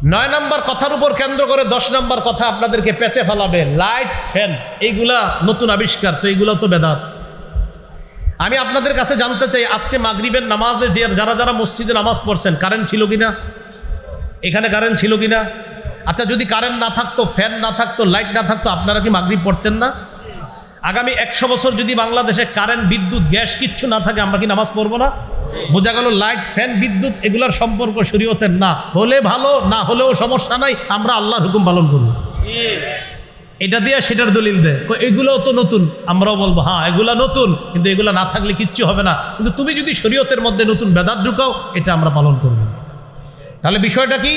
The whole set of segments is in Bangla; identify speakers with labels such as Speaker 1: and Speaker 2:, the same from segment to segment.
Speaker 1: 9 নম্বর কথার উপর কেন্দ্র করে 10 নম্বর কথা আপনাদেরকে পেঁচে ফেলাবে। লাইট, ফ্যান, এইগুলা নতুন আবিষ্কার, তো এইগুলো তো বেদাত। আমি আপনাদের কাছে জানতে চাই, আজকে মাগরিবের নামাজে যে যারা মসজিদে নামাজ পড়ছেন, কারেন্ট ছিল কিনা? এখানে কারেন্ট ছিল কিনা? আচ্ছা, যদি কারেন্ট না থাকতো, ফ্যান না থাকতো, লাইট না থাকতো, আপনারা কি মাগরিব পড়তেন না? আগামী 100 বছর যদি বাংলাদেশে কারেন্ট, বিদ্যুৎ, গ্যাস কিচ্ছু না থাকে, আমরা কি নামাজ পড়বো না? বোঝা গেল লাইট, ফ্যান, বিদ্যুৎ এগুলার সম্পর্ক শরীয়তের না। হলে ভালো, না হলেও সমস্যা নাই, আমরা আল্লাহর হুকুম পালন করব। এটা দিয়ে সেটার দলিল দেয়, এগুলোও তো নতুন। আমরাও বলবো হ্যাঁ এগুলা নতুন, কিন্তু এগুলা না থাকলে কিচ্ছু হবে না। কিন্তু তুমি যদি শরীয়তের মধ্যে নতুন বেদাত ঢুকাও, এটা আমরা পালন করব। তাহলে বিষয়টা কি?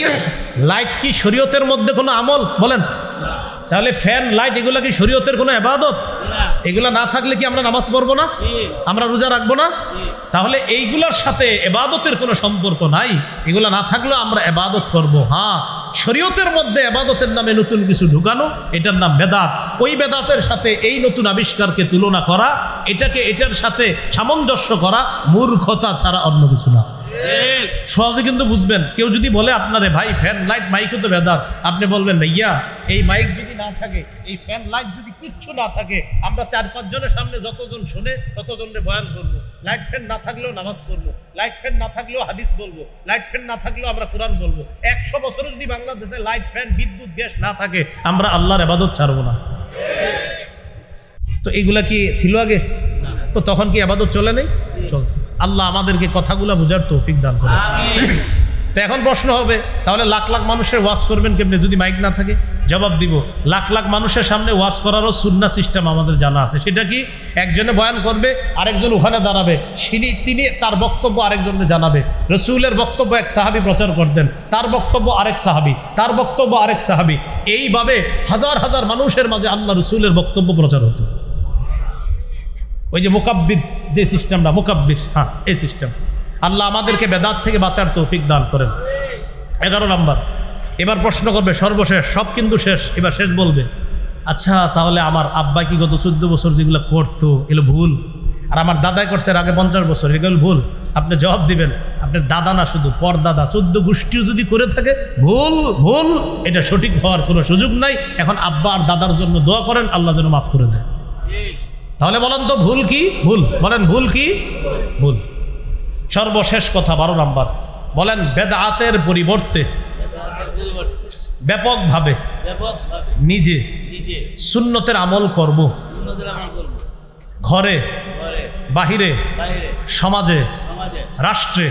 Speaker 1: লাইট কি শরীয়তের মধ্যে কোনো আমল? বলেন। তাহলে ফ্যান, লাইট এগুলা কি শরীয়তের কোনো ইবাদত? এগুলা না থাকলে কি আমরা নামাজ পড়বো না? আমরা রোজা রাখবো না? তাহলে এইগুলার সাথে ইবাদতের কোনো সম্পর্ক নাই। এগুলা না থাকলেও আমরা ইবাদত করব। হ্যাঁ, শরীয়তের মধ্যে ইবাদতের নামে নতুন কিছু ঢুকানো, এটার নাম বেদাত। ওই বেদাতের সাথে এই নতুন আবিষ্কারকে তুলনা করা, এটাকে এটার সাথে সামঞ্জস্য করা মূর্খতা ছাড়া অন্য কিছু না। সহজে কিন্তু বুঝবেন। কেউ যদি বলে আপনারে ভাই ফ্যান, লাইট, মাইকও তো বেদাত, আপনি বলবেন ভাইয়া এই মাইক যদি না থাকে, এই ফ্যান, লাইট যদি কিচ্ছু না থাকে, আমরা 4-5 জনের সামনে যতজন শুনে ততজনকে বয়ান করবো। লাইট ফ্যান না থাকলেও নামাজ পড়বো, লাইট ফ্যান না থাকলেও হাদিস বলবো, লাইট ফ্যান না থাকলেও আমরা কোরআন বলবো। 100 বছরে যদি বাংলাদেশে লাইট, ফ্যান, বিদ্যুৎ, গ্যাস না থাকে, আমরা আল্লাহর ইবাদত ছাড়বো না। তো এগুলা কি ছিল আগে? তো তখন কি ইবাদত চলে নেই? চলছে। আল্লাহ আমাদেরকে কথাগুলো বোঝার তৌফিক দান করে। তো এখন প্রশ্ন হবে, তাহলে লাখ লাখ মানুষের ওয়াজ করবেন কেমনে যদি মাইক না থাকে? জবাব দিব, লাখ লাখ মানুষের সামনে ওয়াজ করারও সুন্নাহ সিস্টেম আমাদের জানা আছে। সেটা কি? একজনে বয়ান করবে, আরেকজন ওখানে দাঁড়াবে, তিনি তার বক্তব্য আরেকজনকে জানাবে। রসুলের বক্তব্য এক সাহাবী প্রচার করতেন, তার বক্তব্য আরেক সাহাবী, তার বক্তব্য আরেক সাহাবী। এইভাবে হাজার হাজার মানুষের মাঝে আল্লাহ রসুলের বক্তব্য প্রচার হতো। ওই যে মুকাব্বির যে সিস্টেমটা, মুকাব্বির, হ্যাঁ এই সিস্টেম। আল্লাহ আমাদেরকে বেদাত থেকে বাঁচার তৌফিক দান করেন। 11 নম্বর, এবার প্রশ্ন করবে সর্বশেষ, সব কিন্তু শেষ, এবার শেষ বলবে, আচ্ছা তাহলে আমার আব্বা কি গত 14 বছর যেগুলো করতো এগুলো ভুল, আর আমার দাদাই করছে এর আগে 50 বছর, এগুলো ভুল? আপনি জবাব দিবেন, আপনার দাদা না, শুধু পরদাদা 14 গোষ্ঠীও যদি করে থাকে, ভুল ভুল, এটা সঠিক হওয়ার কোনো সুযোগ নাই। এখন আব্বা আর দাদার জন্য দোয়া করেন, আল্লাহ যেন মাফ করে দেয়। তাহলে বলেন তো ভুল কি? ভুল বলেন, ভুল কি? ভুল। সর্বশেষ কথা 12 নম্বর, বলেন বেদাতের পরিবর্তে ব্যাপকভাবে নিজে সুন্নতের আমল করব। ঘরে, বাহিরে, সমাজে, রাষ্ট্রে।